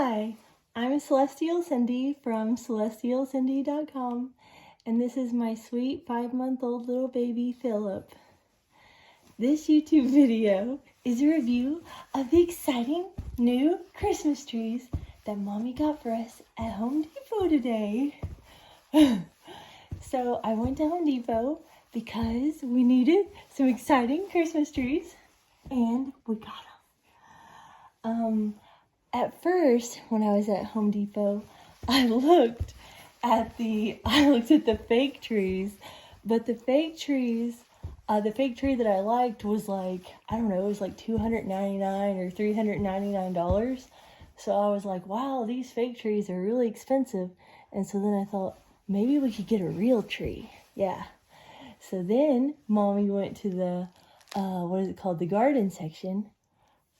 Hi, I'm Celestial Cindy from celestialcindy.com, and this is my sweet 5-month-old little baby Philip. This YouTube video is a review of the exciting new Christmas trees that Mommy got for us at Home Depot today. So I went to Home Depot because we needed some exciting Christmas trees, and we got them. At first, when I was at Home Depot, I looked at the fake trees, but the fake tree that I liked was like, I don't know, it was like $299 or $399. So I was like, wow, these fake trees are really expensive. And so then I thought, maybe we could get a real tree. Yeah. So then Mommy went to the, the garden section.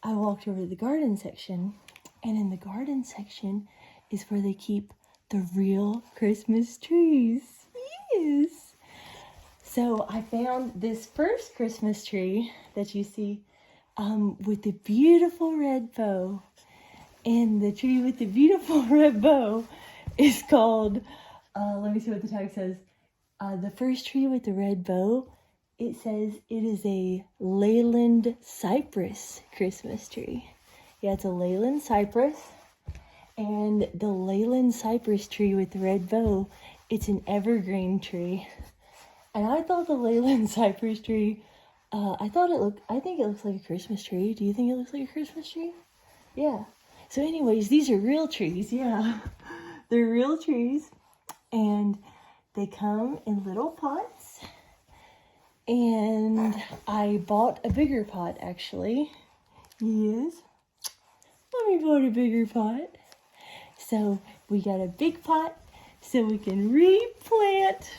I walked over to the garden section. And in the garden section is where they keep the real Christmas trees. Yes. So I found this first Christmas tree that you see with the beautiful red bow. And the tree with the beautiful red bow is called, let me see what the tag says. The first tree with the red bow, it says it is a Leyland Cypress Christmas tree. Yeah, it's a Leyland Cypress, and the Leyland Cypress tree with the red bow, it's an evergreen tree. And I thought the Leyland Cypress tree, I think it looks like a Christmas tree. Do you think it looks like a Christmas tree? Yeah. So anyways, these are real trees, yeah. They're real trees, and they come in little pots. And I bought a bigger pot, actually. Yes. Mommy bought a bigger pot. So we got a big pot so we can replant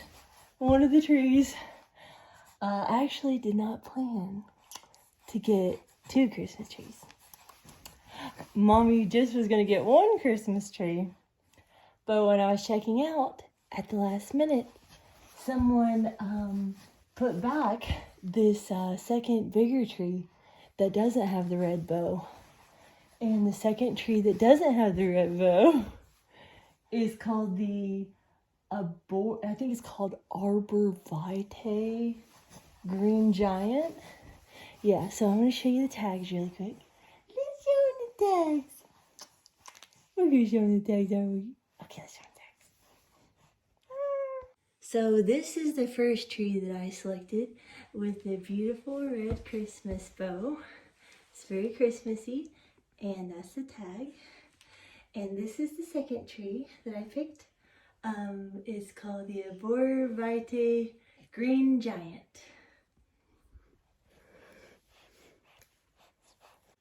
one of the trees. I actually did not plan to get 2 Christmas trees. Mommy just was going to get 1 Christmas tree. But when I was checking out at the last minute, someone put back this second bigger tree that doesn't have the red bow. And the second tree that doesn't have the red bow is called I think it's called Arborvitae Green Giant. Yeah, so I'm going to show you the tags really quick. Let's show them the tags. We're going to show them the tags, aren't we? Okay, let's show them the tags. So this is the first tree that I selected with the beautiful red Christmas bow. It's very Christmassy. And that's the tag. And this is the second tree that I picked. It's called the Arborvitae Green Giant.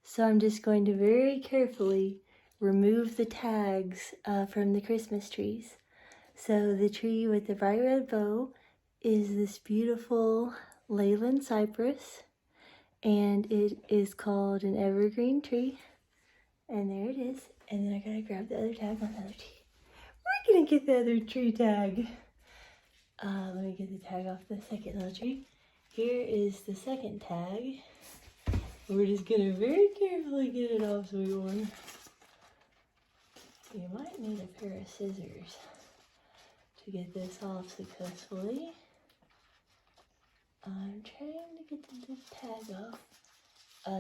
So I'm just going to very carefully remove the tags from the Christmas trees. So the tree with the bright red bow is this beautiful Leyland Cypress. And it is called an evergreen tree. And there it is. And then I gotta grab the other tag on the other tree. We're gonna get the other tree tag. Let me get the tag off the second little tree. Here is the second tag. We're just gonna very carefully get it off, sweet one. You might need a pair of scissors to get this off successfully. I'm trying to get the tag off.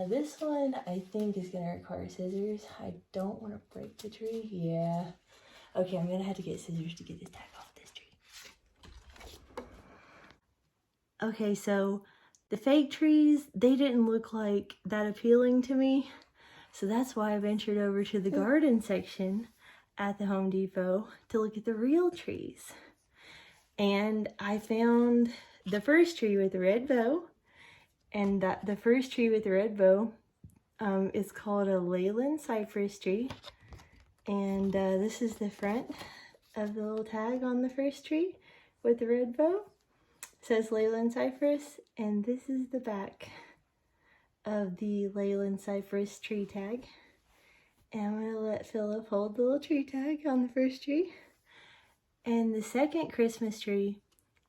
This one, I think, is going to require scissors. I don't want to break the tree. Yeah. Okay, I'm going to have to get scissors to get this tag off this tree. Okay, so the fake trees, they didn't look like that appealing to me. So that's why I ventured over to the garden section at the Home Depot to look at the real trees. And I found the first tree with the red bow. And the first tree with the red bow is called a Leyland Cypress tree. And this is the front of the little tag on the first tree with the red bow. It says Leyland Cypress. And this is the back of the Leyland Cypress tree tag. And I'm going to let Philip hold the little tree tag on the first tree. And the second Christmas tree,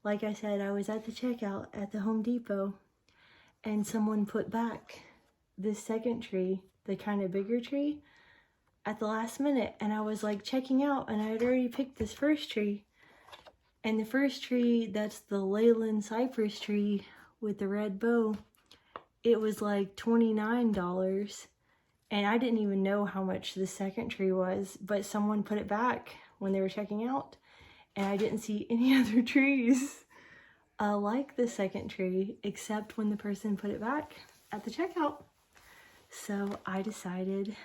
like I said, I was at the checkout at the Home Depot. And someone put back this second tree, the kind of bigger tree, at the last minute, and I was like checking out, and I had already picked this first tree. And the first tree, that's the Leyland Cypress tree with the red bow, it was like $29. And I didn't even know how much the second tree was, but someone put it back when they were checking out, and I didn't see any other trees like the second tree, except when the person put it back at the checkout. So I decided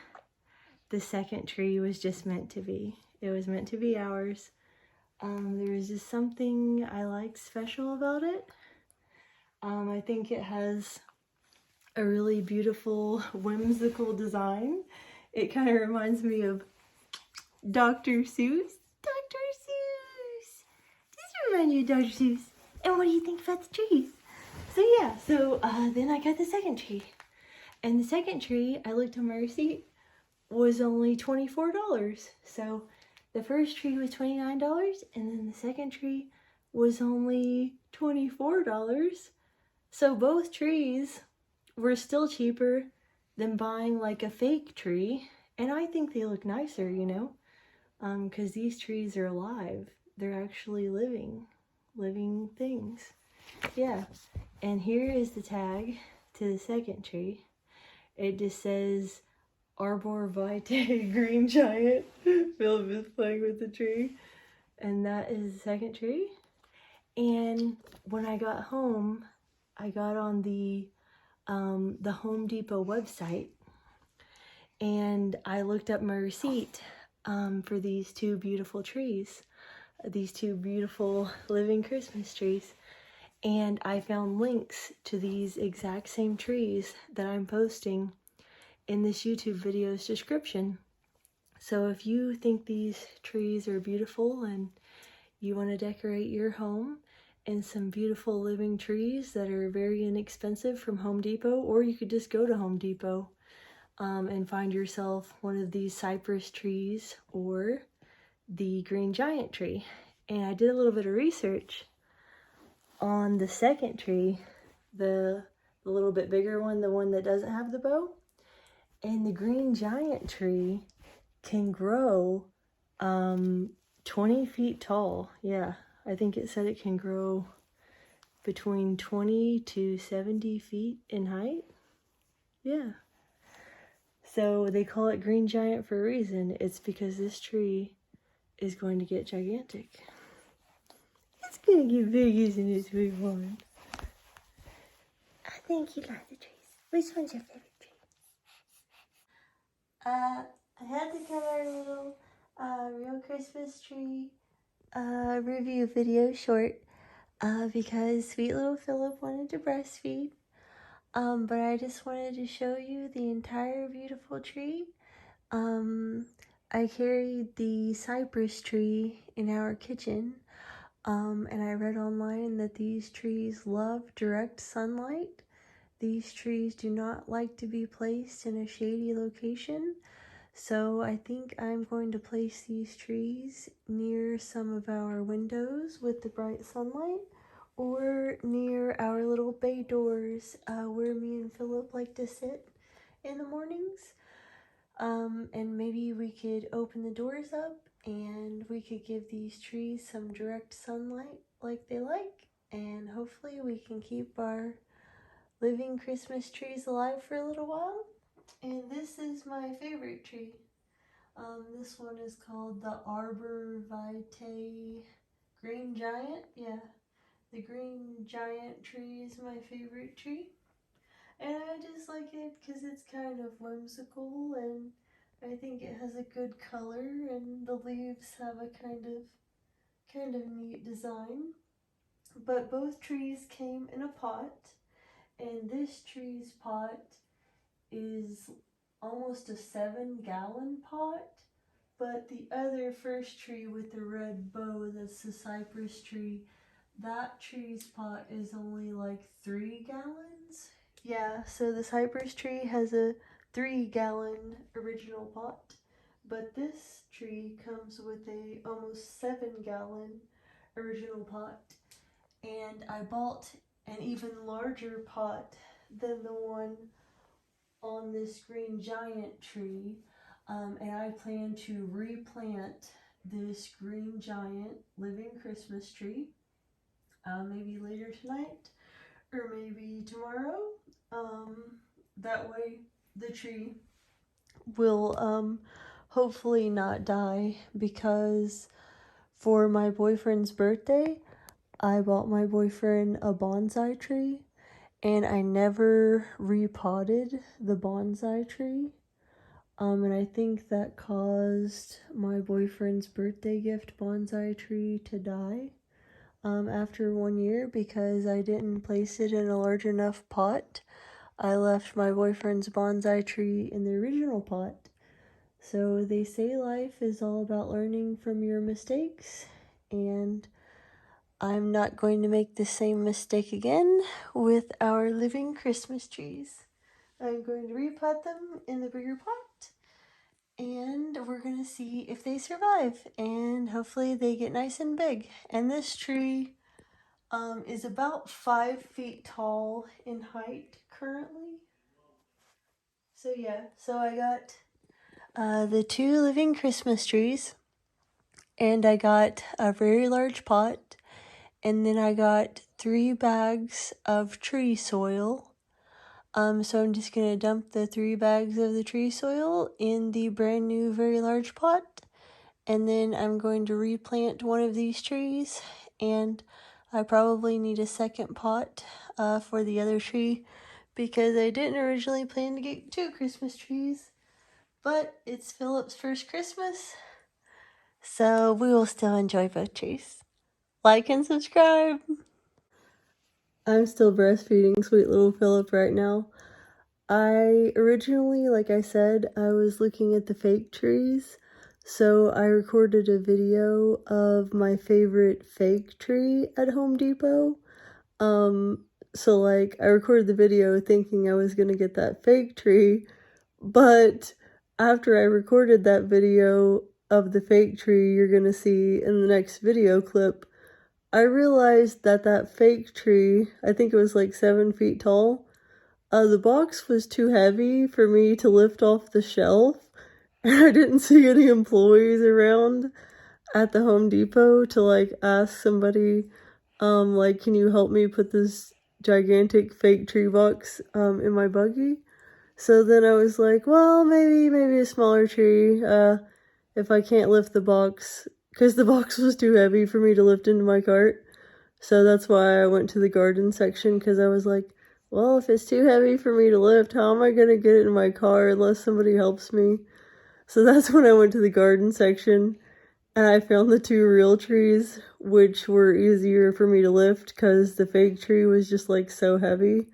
the second tree was just meant to be. It was meant to be ours. There was just something I liked special about it. I think it has a really beautiful, whimsical design. It kind of reminds me of Dr. Seuss. Dr. Seuss! Does it remind you of Dr. Seuss? And what do you think about the trees? So yeah, then I got the second tree. And the second tree, I looked on my receipt, was only $24. So the first tree was $29, and then the second tree was only $24. So both trees were still cheaper than buying like a fake tree. And I think they look nicer, you know, because these trees are alive. They're actually living things. Yeah. And here is the tag to the second tree. It just says Arborvitae green giant. Philip is playing with the tree. And that is the second tree. And when I got home, I got on the Home Depot website, and I looked up my receipt for these two beautiful trees, these two beautiful living Christmas trees. And I found links to these exact same trees that I'm posting in this YouTube video's description. So if you think these trees are beautiful and you want to decorate your home in some beautiful living trees that are very inexpensive from Home Depot, or you could just go to Home Depot and find yourself one of these cypress trees or the green giant tree. And I did a little bit of research on the second tree, the little bit bigger one, the one that doesn't have the bow. And the green giant tree can grow 20 feet tall. Yeah, I think it said it can grow between 20 to 70 feet in height. Yeah. So they call it green giant for a reason. It's because this tree is going to get gigantic. It's going to get big, isn't it, sweetheart? I think you like the trees. Which one's your favorite tree? I had to cut our little real Christmas tree review video short because sweet little Philip wanted to breastfeed. But I just wanted to show you the entire beautiful tree. I carried the cypress tree in our kitchen, and I read online that these trees love direct sunlight. These trees do not like to be placed in a shady location. So I think I'm going to place these trees near some of our windows with the bright sunlight, or near our little bay doors where me and Philip like to sit in the mornings. And maybe we could open the doors up and we could give these trees some direct sunlight like they like, and hopefully we can keep our living Christmas trees alive for a little while. And this is my favorite tree. This one is called the Arborvitae green giant. Yeah, the green giant tree is my favorite tree. And I just like it because it's kind of whimsical, and I think it has a good color, and the leaves have a kind of neat design. But both trees came in a pot, and this tree's pot is almost a 7-gallon pot. But the other first tree with the red bow, that's the cypress tree, that tree's pot is only like 3 gallons. Yeah, so the cypress tree has a 3-gallon original pot, but this tree comes with a almost 7-gallon original pot. And I bought an even larger pot than the one on this green giant tree. and I plan to replant this green giant living Christmas tree, maybe later tonight or maybe tomorrow. That way the tree will hopefully not die, because for my boyfriend's birthday, I bought my boyfriend a bonsai tree, and I never repotted the bonsai tree. And I think that caused my boyfriend's birthday gift bonsai tree to die after 1 year, because I didn't place it in a large enough pot. I left my boyfriend's bonsai tree in the original pot. So they say life is all about learning from your mistakes, and I'm not going to make the same mistake again with our living Christmas trees. I'm going to repot them in the bigger pot, and we're going to see if they survive, and hopefully they get nice and big. And this tree is about 5 feet tall in height currently. So yeah, so I got the 2 living Christmas trees, and I got a very large pot, and then I got 3 bags of tree soil. So I'm just gonna dump the 3 bags of the tree soil in the brand new very large pot, and then I'm going to replant one of these trees, and I probably need a second pot for the other tree, because I didn't originally plan to get 2 Christmas trees, but it's Philip's first Christmas, so we will still enjoy both trees. Like and subscribe! I'm still breastfeeding sweet little Philip right now. I originally, like I said, I was looking at the fake trees, so I recorded a video of my favorite fake tree at Home Depot. So like I recorded the video thinking I was gonna get that fake tree, but after I recorded that video of the fake tree you're gonna see in the next video clip, I realized that that fake tree, I think it was like 7 feet tall, the box was too heavy for me to lift off the shelf, and I didn't see any employees around at the Home Depot to like ask somebody, like, can you help me put this gigantic fake tree box in my buggy? So then I was like, well, maybe a smaller tree, if I can't lift the box, because the box was too heavy for me to lift into my cart. So that's why I went to the garden section, because I was like, well, if it's too heavy for me to lift, how am I going to get it in my car unless somebody helps me? So that's when I went to the garden section, and I found the 2 real trees, which were easier for me to lift because the fake tree was just like so heavy.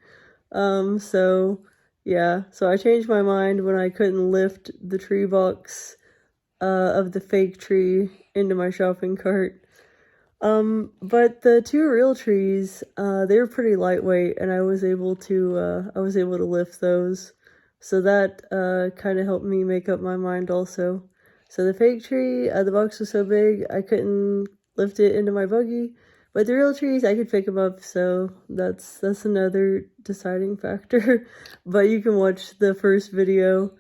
So yeah, so I changed my mind when I couldn't lift the tree box of the fake tree into my shopping cart. But the 2 real trees, they were pretty lightweight, and I was able to lift those. So that, kind of helped me make up my mind also. So the fake tree, the box was so big, I couldn't lift it into my buggy, but the real trees, I could pick them up, so that's another deciding factor. But you can watch the first video.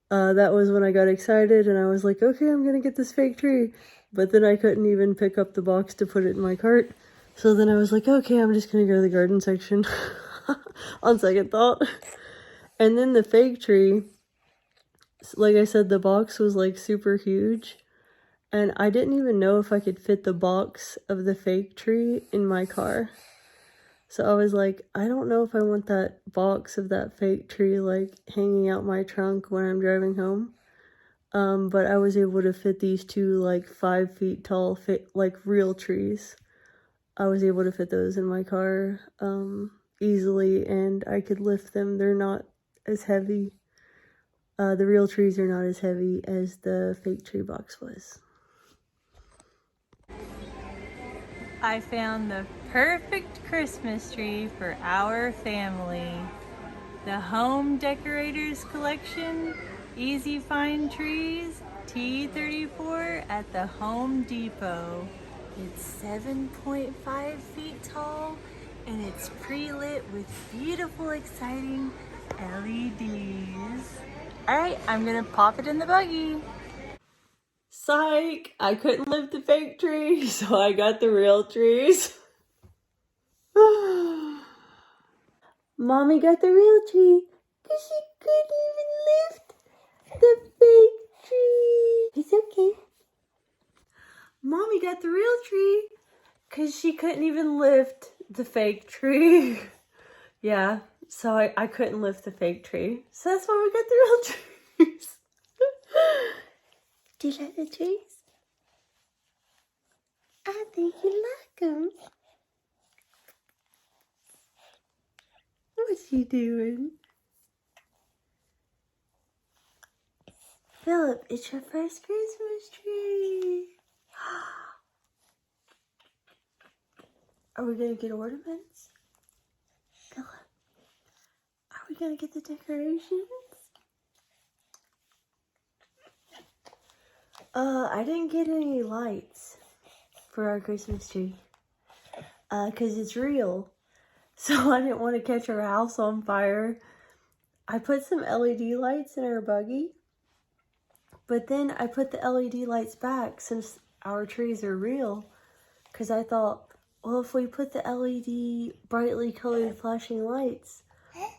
That was when I got excited, and I was like, okay, I'm gonna get this fake tree. But then I couldn't even pick up the box to put it in my cart. So then I was like, okay, I'm just gonna go to the garden section on second thought. And then the fake tree, like I said, the box was like super huge. And I didn't even know if I could fit the box of the fake tree in my car. So I was like, I don't know if I want that box of that fake tree like hanging out my trunk when I'm driving home. But I was able to fit these 2 like 5 feet tall like real trees. I was able to fit those in my car easily, and I could lift them. They're not as heavy. The real trees are not as heavy as the fake tree box was. I found the perfect Christmas tree for our family. The Home Decorators Collection Easy Find Trees T34 at the Home Depot. It's 7.5 feet tall, and it's pre-lit with beautiful, exciting LEDs. Alright, I'm gonna pop it in the buggy. Psych! I couldn't lift the fake tree, so I got the real trees. Mommy got the real tree because she couldn't even lift the fake tree. It's okay. Mommy got the real tree because she couldn't even lift the fake tree. Yeah, so I couldn't lift the fake tree. So that's why we got the real trees. Do you like the trees? I think you like them. What's she doing? Philip, it's your first Christmas tree. Are we gonna get ornaments? Philip, are we gonna get the decorations? I didn't get any lights for our Christmas tree. 'Cause it's real. So I didn't want to catch our house on fire. I put some LED lights in our buggy. But then I put the LED lights back since our trees are real. Because I thought, well, if we put the LED brightly colored flashing lights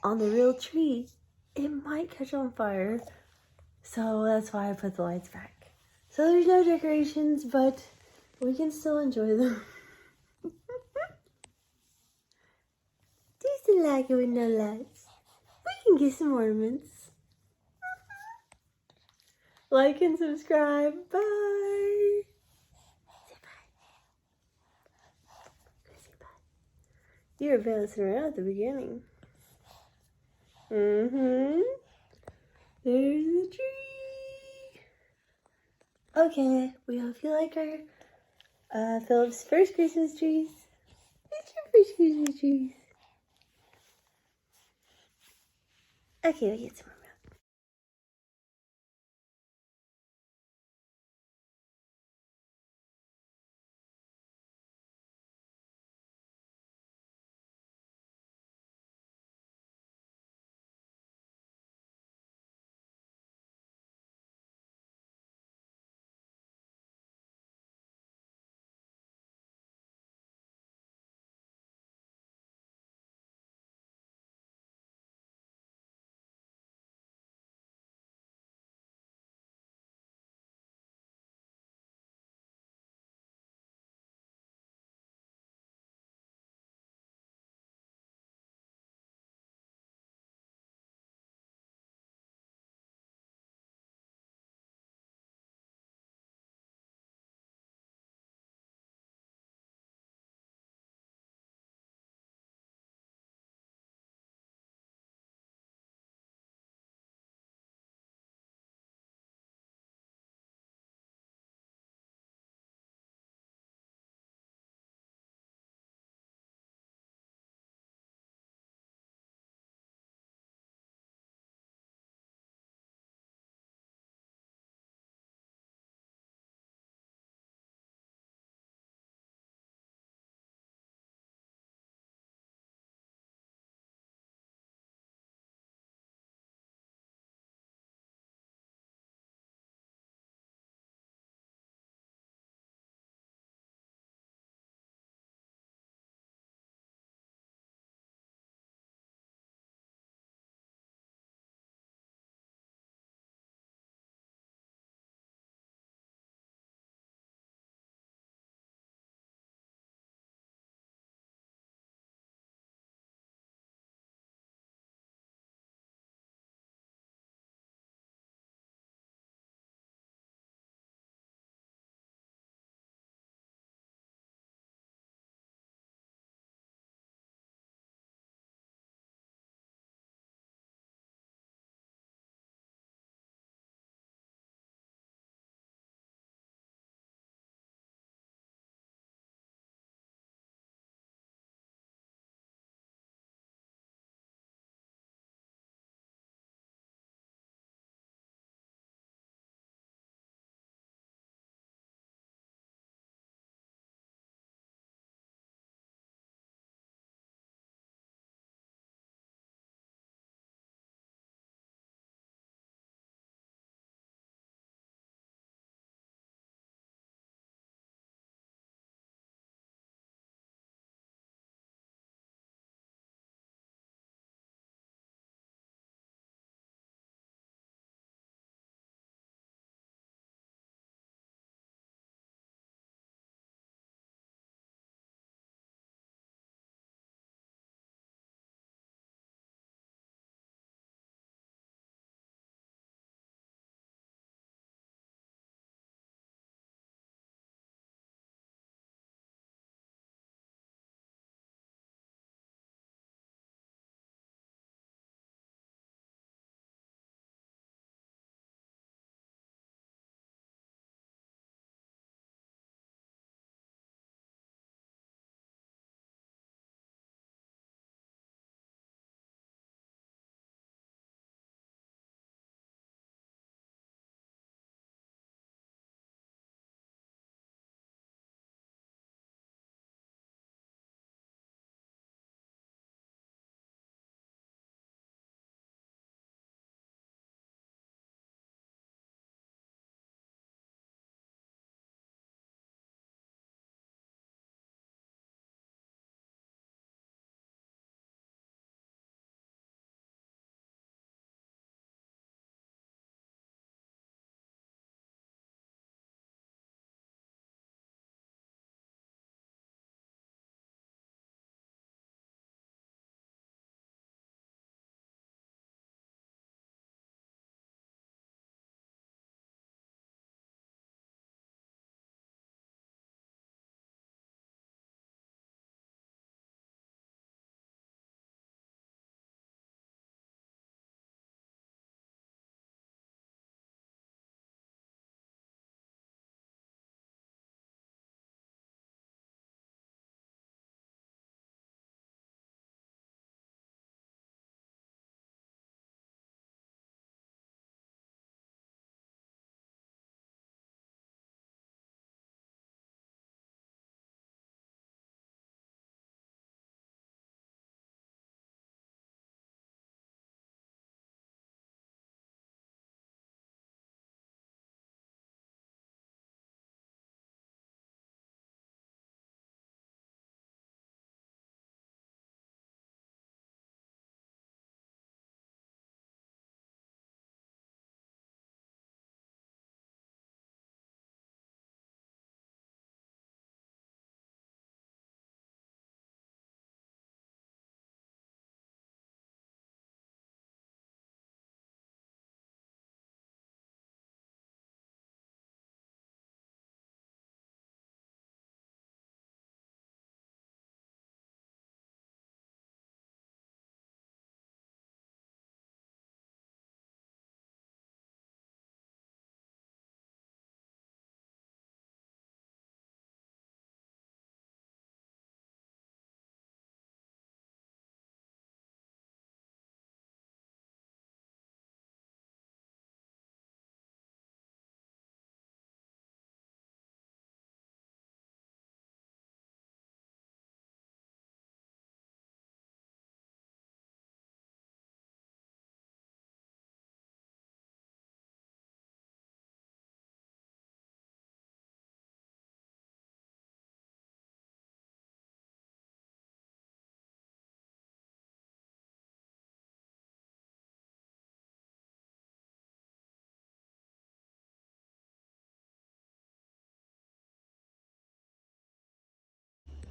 on the real tree, it might catch on fire. So that's why I put the lights back. So there's no decorations, but we can still enjoy them. Do you still like it with no lights? We can get some ornaments. Like and subscribe. Bye. Say bye. Say bye. You were bouncing around at the beginning. There's the tree. Okay, we hope you like our Philip's first Christmas trees. It's your first Christmas trees. Okay, we'll get some more.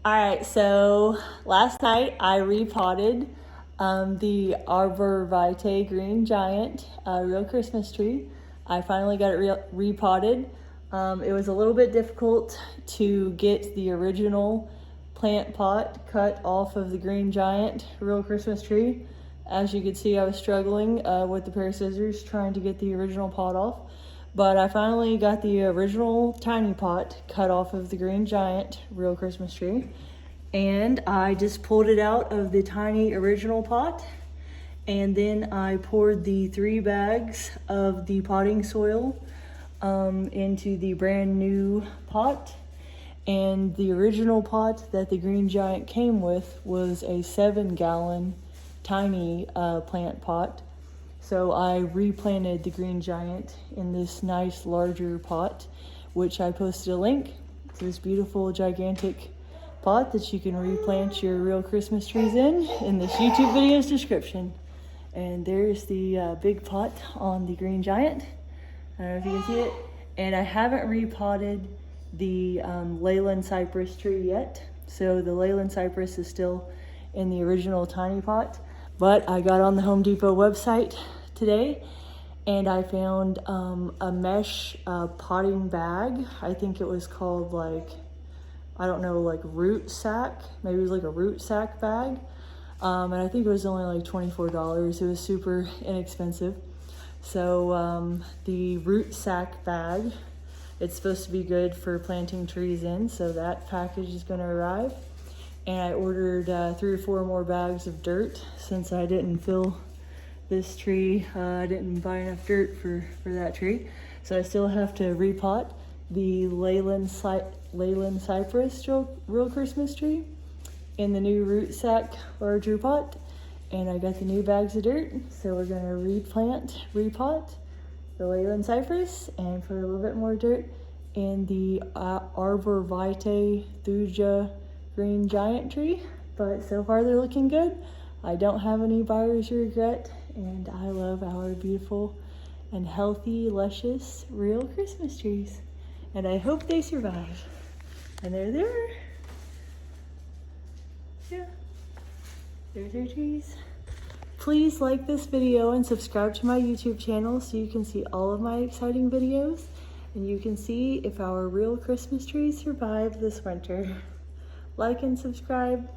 Alright, so last night I repotted the Arborvitae Green Giant real Christmas tree. I finally got it repotted. It was a little bit difficult to get the original plant pot cut off of the Green Giant real Christmas tree. As you can see, I was struggling with the pair of scissors trying to get the original pot off. But I finally got the original tiny pot cut off of the Green Giant real Christmas tree. And I just pulled it out of the tiny original pot. And then I poured the 3 bags of the potting soil into the brand new pot. And the original pot that the Green Giant came with was a 7-gallon tiny plant pot. So I replanted the Green Giant in this nice larger pot, which I posted a link to this beautiful gigantic pot that you can replant your real Christmas trees in this YouTube video's description. And there's the big pot on the Green Giant. I don't know if you can see it. And I haven't repotted the Leyland Cypress tree yet. So the Leyland Cypress is still in the original tiny pot. But I got on the Home Depot website today and I found a mesh potting bag. I think it was called like root sack. Maybe it was like a root sack bag. And I think it was only like $24. It was super inexpensive. So the root sack bag, it's supposed to be good for planting trees in. So that package is going to arrive. And I ordered 3 or 4 more bags of dirt since I didn't fill this tree. I didn't buy enough dirt for that tree. So I still have to repot the Leyland Cypress real Christmas tree in the new root sack larger pot. And I got the new bags of dirt. So we're going to repot the Leyland Cypress and put a little bit more dirt in the Arborvitae Thuja Green Giant tree. But so far they're looking good. I don't have any buyer's regret, and I love our beautiful and healthy, luscious, real Christmas trees. And I hope they survive. And they're there. Yeah. There's our trees. Please like this video and subscribe to my YouTube channel so you can see all of my exciting videos. And you can see if our real Christmas trees survive this winter. Like and subscribe.